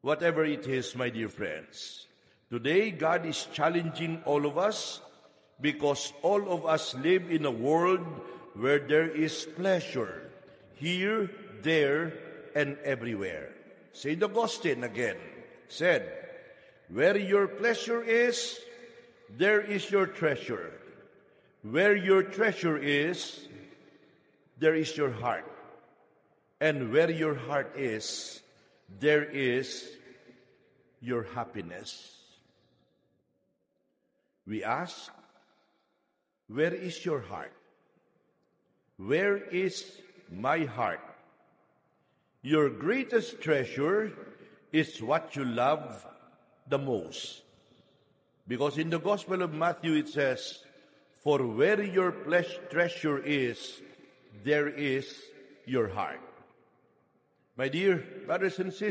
Whatever it is, my dear friends, today God is challenging all of us because all of us live in a world where there is pleasure, here, there, and everywhere. St. Augustine again said, "Where your pleasure is, there is your treasure. Where your treasure is, there is your heart. And where your heart is, there is your happiness." We ask, where is your heart? Where is my heart? Your greatest treasure is what you love the most. Because in the Gospel of Matthew it says, "For where your treasure is, there is your heart." My dear brothers and sisters,